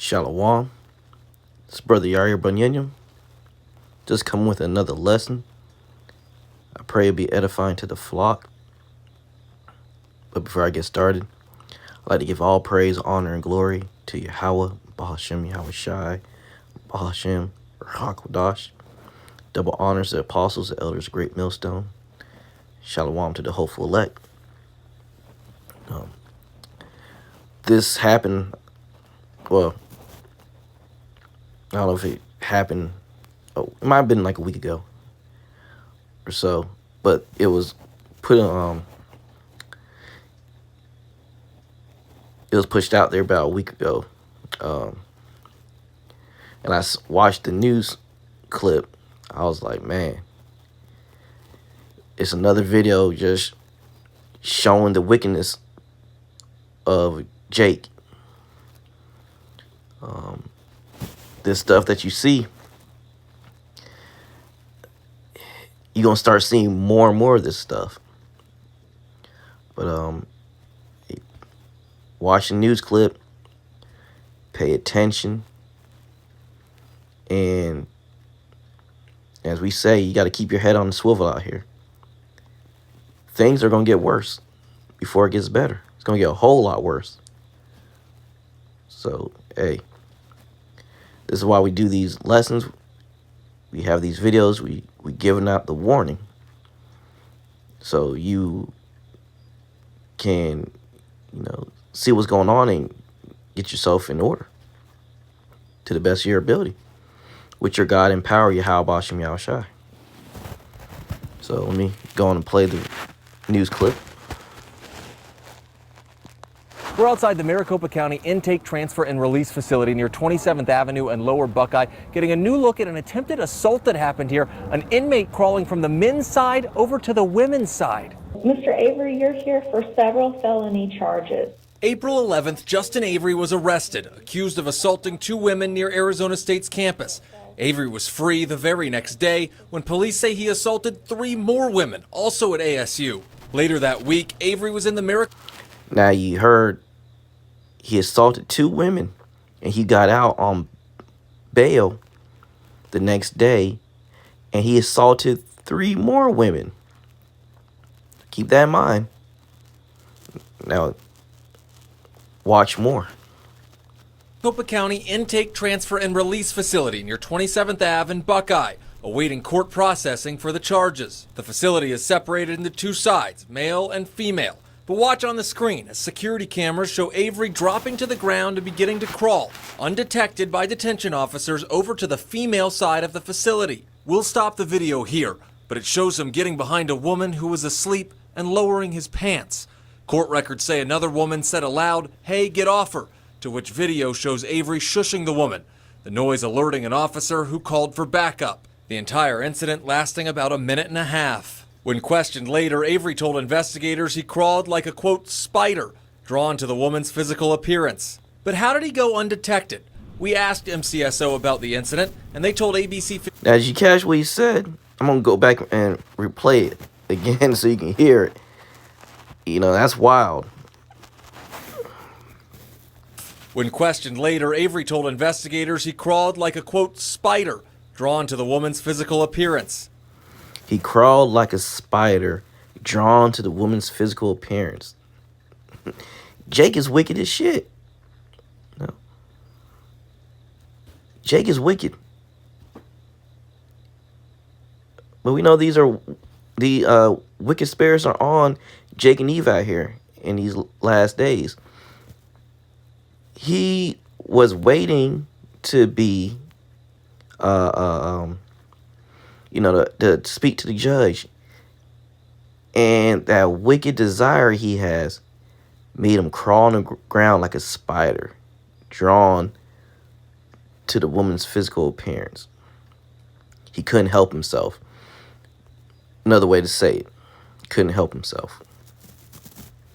Shalom. It's Brother Yair Bunyanyam. Just come with another lesson. I pray it be edifying to the flock. But before I get started, I'd like to give all praise, honor, and glory to Yahweh, Bahashem, Yahweh Shai, Bahashem, Rahakwadash. Double honors to the apostles, the elders, great millstone. Shalom to the hopeful elect. This happened, well, I don't know if it happened, it might have been like a week ago or so, but it was put it was pushed out there about a week ago. And I watched the news clip. I was like, man, it's another video just showing the wickedness of Jake. This stuff that you see, you're gonna start seeing more and more of this stuff. But watch the news clip, pay attention, and as we say, you got to keep your head on the swivel out here. Things are gonna get worse before it gets better. It's gonna get a whole lot worse. So, hey, this is why we do these lessons. We have these videos. We giving out the warning, so you can, see what's going on and get yourself in order to the best of your ability with your God and power, Yahweh Bashem Yahweh Shai. So let me go on and play the news clip. We're outside the Maricopa County Intake, Transfer, and Release Facility near 27th Avenue and Lower Buckeye, getting a new look at an attempted assault that happened here. An inmate crawling from the men's side over to the women's side. Mr. Avery, you're here for several felony charges. April 11th, Justin Avery was arrested, accused of assaulting two women near Arizona State's campus. Avery was free the very next day when police say he assaulted three more women, also at ASU. Later that week, Avery was in the Maricopa. Now you heard he assaulted two women and he got out on bail the next day and he assaulted three more women. Keep that in mind. Now, watch more. Maricopa County Intake, Transfer, and Release Facility near 27th Ave and Buckeye, awaiting court processing for the charges. The facility is separated into two sides, male and female. But watch on the screen as security cameras show Avery dropping to the ground and beginning to crawl, undetected by detention officers, over to the female side of the facility. We'll stop the video here, but it shows him getting behind a woman who was asleep and lowering his pants. Court records say another woman said aloud, "Hey, get off her," to which video shows Avery shushing the woman, the noise alerting an officer who called for backup. The entire incident lasting about a minute and a half. When questioned later, Avery told investigators he crawled like a, quote, spider, drawn to the woman's physical appearance. But how did he go undetected? We asked MCSO about the incident, and they told ABC... Now, as you catch what he said, I'm going to go back and replay it again so you can hear it. That's wild. When questioned later, Avery told investigators he crawled like a, quote, spider, drawn to the woman's physical appearance. He crawled like a spider, drawn to the woman's physical appearance. Jake is wicked as shit. No. Jake is wicked. But we know these are the wicked spirits are on Jake and Eve out here in these last days. He was waiting to be to speak to the judge. And that wicked desire he has made him crawl on the ground like a spider, drawn to the woman's physical appearance. He couldn't help himself. Another way to say it, couldn't help himself.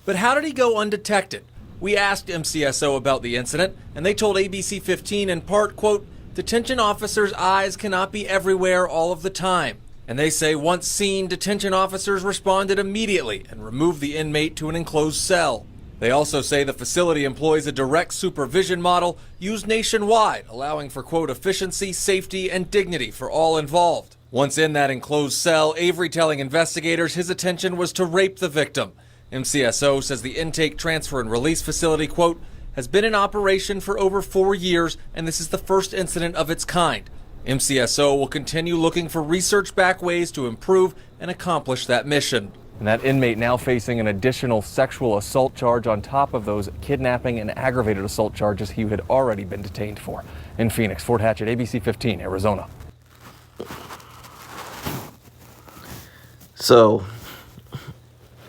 But how did he go undetected? We asked MCSO about the incident, and they told ABC 15 in part, quote, "Detention officers' eyes cannot be everywhere all of the time." And they say once seen, detention officers responded immediately and removed the inmate to an enclosed cell. They also say the facility employs a direct supervision model used nationwide, allowing for, quote, efficiency, safety, and dignity for all involved. Once in that enclosed cell, Avery telling investigators his intention was to rape the victim. MCSO says the intake, transfer, and release facility, quote, has been in operation for over 4 years, and this is the first incident of its kind. MCSO will continue looking for research-backed ways to improve and accomplish that mission. And that inmate now facing an additional sexual assault charge on top of those kidnapping and aggravated assault charges he had already been detained for. In Phoenix, Fort Hatchett, ABC 15, Arizona. So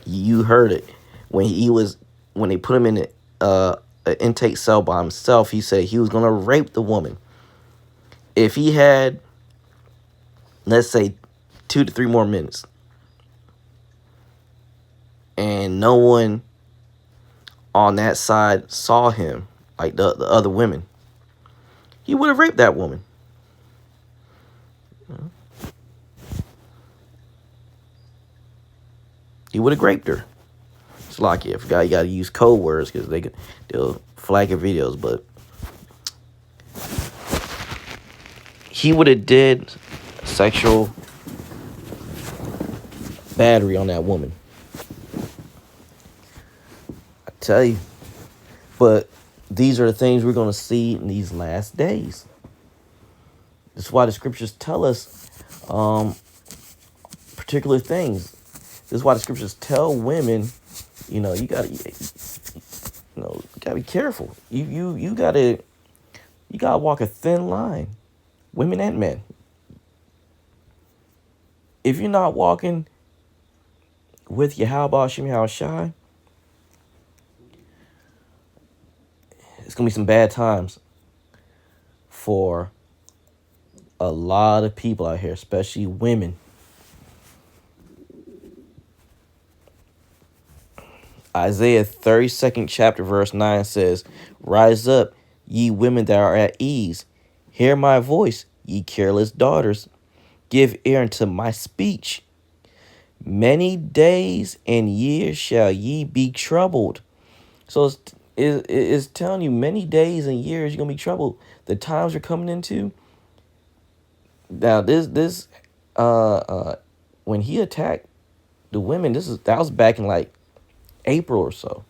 you heard it when they put him in an intake cell by himself. He said he was gonna rape the woman. If he had, let's say, 2 to 3 more minutes, and no one on that side saw him, like the other women, he would have raped that woman. He would have raped her. It's like, yeah, I forgot you got to use code words because they'll flag your videos, but he would have did sexual battery on that woman. I tell you. But these are the things we're going to see in these last days. That's why the scriptures tell us particular things. This is why the scriptures tell women, you gotta be careful. You gotta walk a thin line, women and men. If you're not walking with Yahweh Shem Yahushai, it's gonna be some bad times for a lot of people out here, especially women. Isaiah 32nd chapter verse 9 says, "Rise up, ye women that are at ease. Hear my voice, ye careless daughters. Give ear unto my speech. Many days and years shall ye be troubled." So it's telling you many days and years you're going to be troubled. The times you're coming into. Now, when he attacked the women, that was back in like April or so.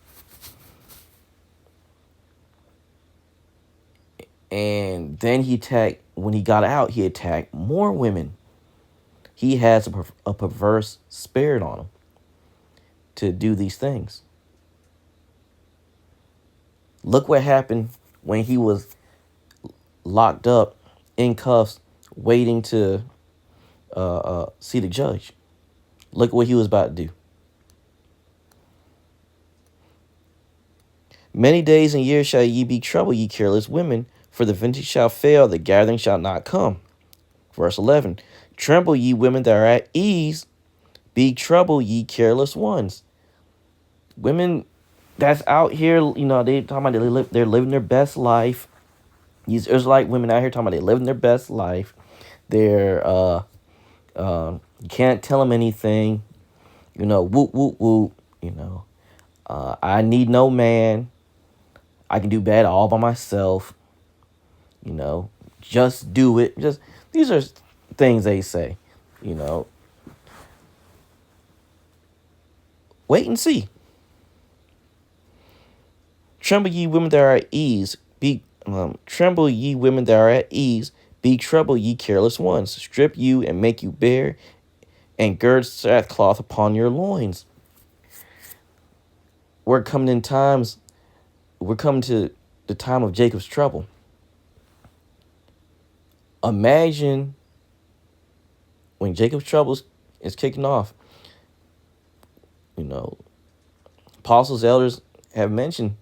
And then when he got out, he attacked more women. He has a perverse spirit on him to do these things. Look what happened when he was locked up in cuffs, waiting to see the judge. Look what he was about to do. Many days and years shall ye be troubled, ye careless women, for the vintage shall fail, the gathering shall not come. Verse 11, tremble, ye women that are at ease, be troubled, ye careless ones. Women that's out here, they talking about they're living their best life. These Israelite women out here talking about they living their best life. They're you can't tell them anything. Whoop whoop whoop. I need no man. I can do bad all by myself. Just do it. These are things they say. Wait and see. Tremble, ye women that are at ease. Tremble, ye women that are at ease. Be troubled, ye careless ones. Strip you and make you bare, and gird sackcloth upon your loins. We're coming to the time of Jacob's trouble. Imagine when Jacob's trouble is kicking off. Apostles, elders have mentioned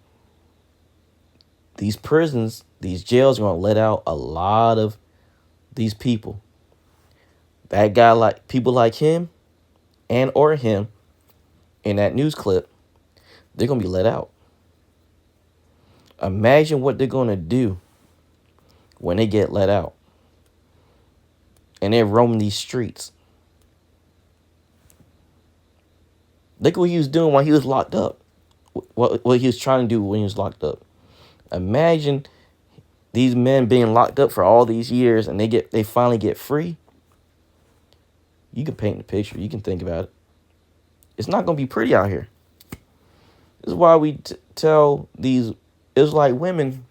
these prisons, these jails are going to let out a lot of these people. That guy, like people like him or him in that news clip, they're going to be let out. Imagine what they're going to do when they get let out. And they're roaming these streets. Look what he was doing while he was locked up. what he was trying to do when he was locked up. Imagine these men being locked up for all these years and they finally get free. You can paint the picture. You can think about it. It's not going to be pretty out here. This is why we tell these Israelite women,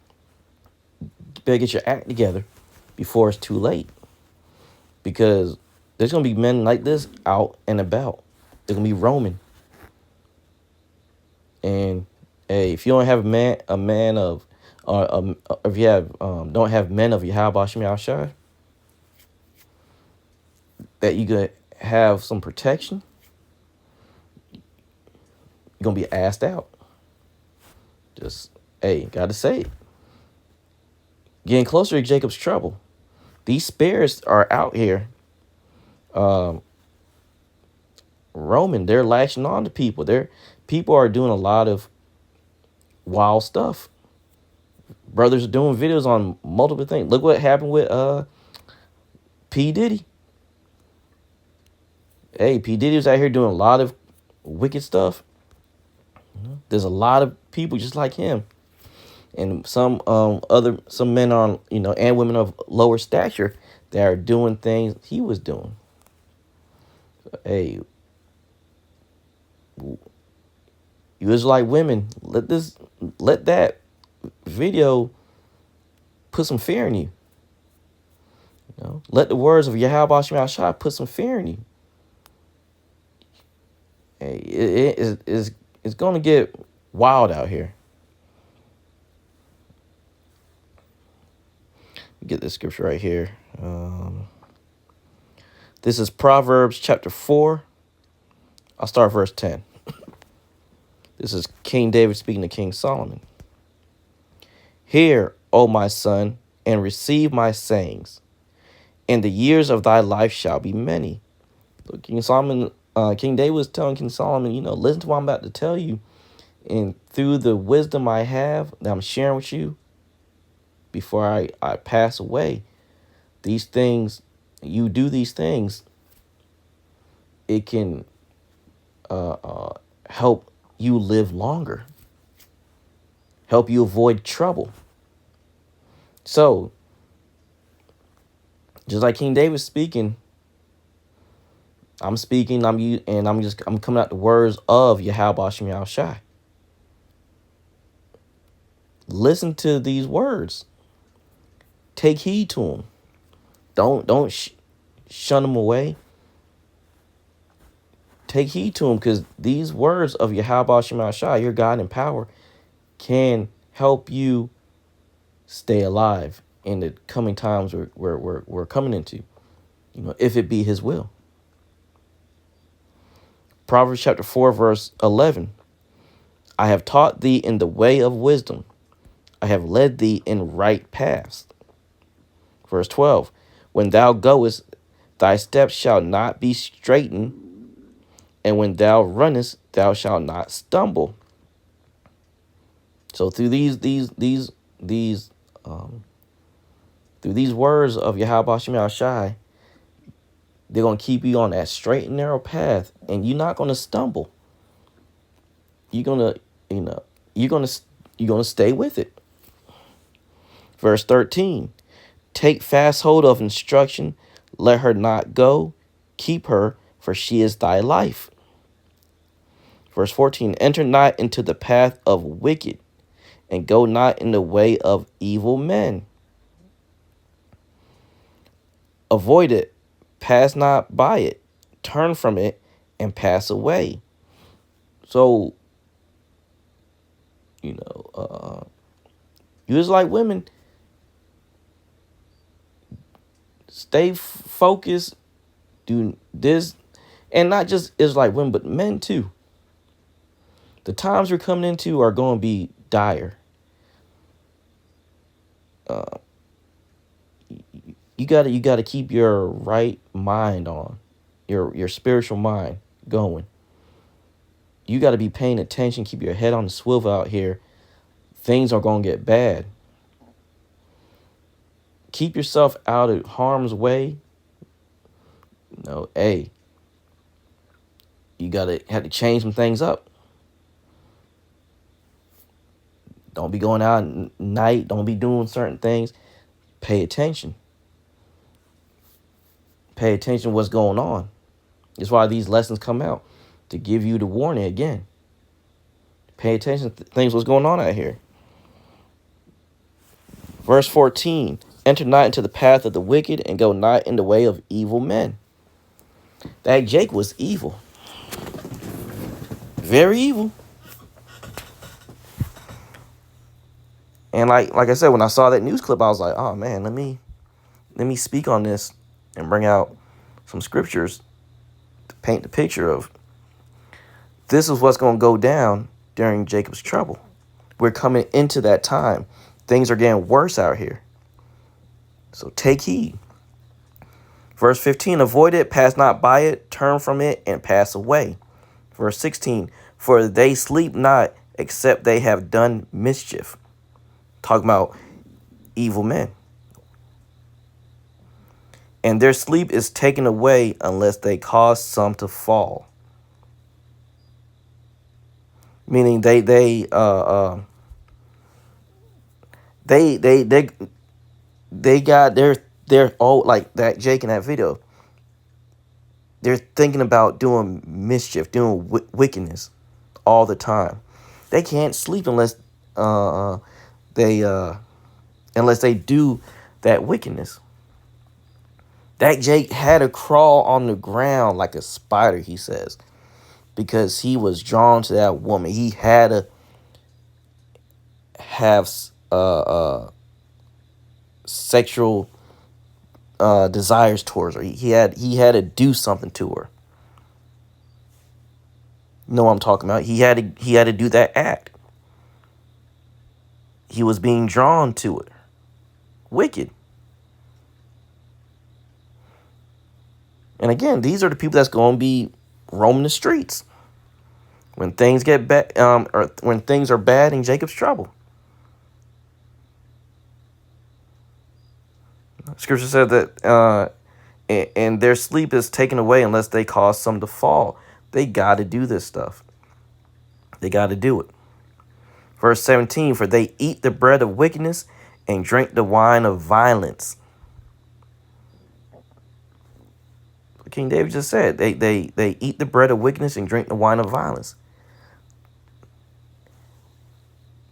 you better get your act together before it's too late. Because there's going to be men like this out and about. They're going to be roaming. And hey, if you don't have a man of, or if you have don't have men of Yahweh Shem Yahushua, that you could have some protection, you're gonna be asked out. Just hey, gotta say it. Getting closer to Jacob's trouble. These spirits are out here, roaming. They're latching on to people. People are doing a lot of wild stuff. Brothers are doing videos on multiple things. Look what happened with P. Diddy. Hey, P. Diddy was out here doing a lot of wicked stuff. There's a lot of people just like him. And some men on, and women of lower stature that are doing things he was doing. Hey, you Israelite women, let that video put some fear in you. Let the words of Yahweh Shem Yahushua put some fear in you. Hey, it's going to get wild out here. Get this scripture right here. This is Proverbs chapter 4. I'll start verse 10. This is King David speaking to King Solomon. Hear, O my son, and receive my sayings, and the years of thy life shall be many. So King David was telling King Solomon, listen to what I'm about to tell you. And through the wisdom I have that I'm sharing with you before I pass away, these things, you do these things, it can help you live longer, help you avoid trouble. So, just like King David speaking, I'm speaking, I'm coming out the words of Yahweh Shem Yahushua. Listen to these words. Take heed to them. Don't shun them away. Take heed to them, because these words of Yahweh Shem Yahushua, your God and power, can help you stay alive in the coming times we're coming into, if it be his will. Proverbs chapter 4, verse 11. I have taught thee in the way of wisdom. I have led thee in right paths. Verse 12. When thou goest, thy steps shall not be straitened, and when thou runnest, thou shalt not stumble. So through these words of Yahweh Shem Yahushua, they're gonna keep you on that straight and narrow path, and you're not gonna stumble. You're gonna stay with it. Verse 13. Take fast hold of instruction, let her not go, keep her, for she is thy life. Verse 14. Enter not into the path of wicked, and go not in the way of evil men. Avoid it, pass not by it, turn from it, and pass away. So, you Israelite women, stay focused, do this, and not just Israelite women, but men too. The times we're coming into are going to be dire. You gotta keep your right mind on, your spiritual mind going. You gotta be paying attention, keep your head on the swivel out here. Things are gonna get bad. Keep yourself out of harm's way. You have to change some things up. Don't be going out at night. Don't be doing certain things. Pay attention. Pay attention to what's going on. That's why these lessons come out, to give you the warning again. Pay attention to things what's going on out here. Verse 14, enter not into the path of the wicked, and go not in the way of evil men. That Jake was evil. Very evil. And like I said, when I saw that news clip, I was like, oh man, let me speak on this and bring out some scriptures to paint the picture of this is what's going to go down during Jacob's trouble. We're coming into that time. Things are getting worse out here. So take heed. Verse 15, avoid it, pass not by it, turn from it, and pass away. Verse 16, for they sleep not, except they have done mischief. Talking about evil men. And their sleep is taken away unless they cause some to fall. Meaning they got their old, like that Jake in that video. They're thinking about doing mischief, doing wickedness all the time. They can't sleep unless they do that wickedness. That Jake had to crawl on the ground like a spider, he says, because he was drawn to that woman. He had to have sexual desires towards her. He had to do something to her. You know what I'm talking about? He had to do that act. He was being drawn to it. Wicked. And again, these are the people that's going to be roaming the streets when things get bad, or when things are bad in Jacob's trouble. Scripture said that, and their sleep is taken away unless they cause some to fall. They got to do this stuff. They got to do it. Verse 17, for they eat the bread of wickedness and drink the wine of violence. King David just said, they eat the bread of wickedness and drink the wine of violence.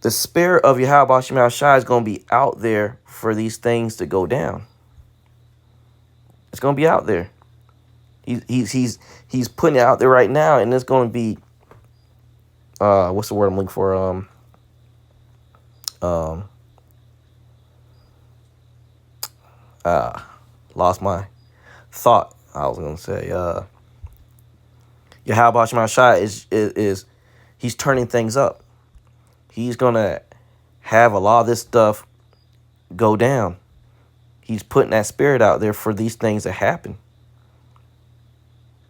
The spirit of Yahweh Shema Shai is going to be out there for these things to go down. It's going to be out there. He's putting it out there right now, and it's going to be what's the word I'm looking for? Lost my thought. I was gonna say, Yahweh Shema Shai is he's turning things up. He's gonna have a lot of this stuff go down. He's putting that spirit out there for these things to happen.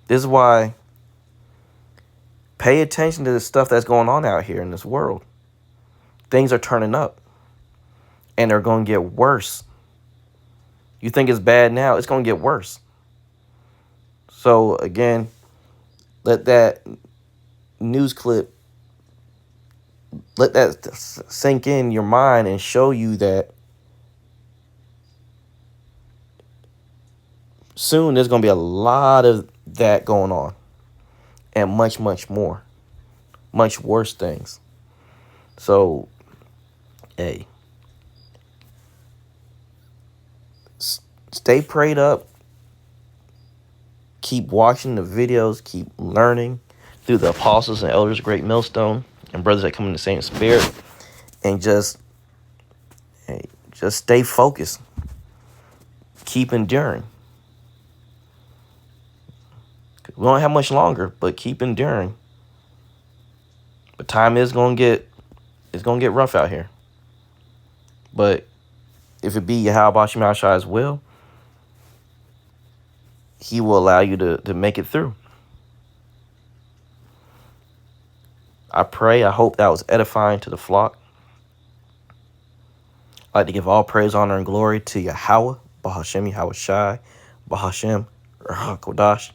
This is why pay attention to the stuff that's going on out here in this world. Things are turning up, and they're going to get worse. You think it's bad now, it's going to get worse. So again, let that news clip, let that sink in your mind and show you that soon there's going to be a lot of that going on, and much, much more, much worse things. So, hey, stay prayed up. Keep watching the videos. Keep learning through the apostles and elders of Great Millstone and brothers that come in the same spirit. And just stay focused. Keep enduring. We don't have much longer, but keep enduring. But time is going to get rough out here. But if it be Yahweh Shema Shai's will, he will allow you to make it through. I hope that was edifying to the flock. I'd like to give all praise, honor, and glory to Yahweh, Bahashem, Yahweh Shai, Bahashem, Ruach Kodash.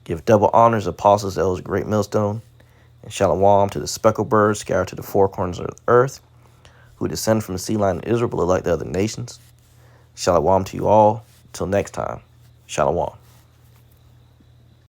Give double honors, apostles, elders, Great Millstone. And shalom to the speckled birds scattered to the four corners of the earth, who descend from the sea line of Israel, but are like the other nations. Shalom to you all. Till next time. Shalom.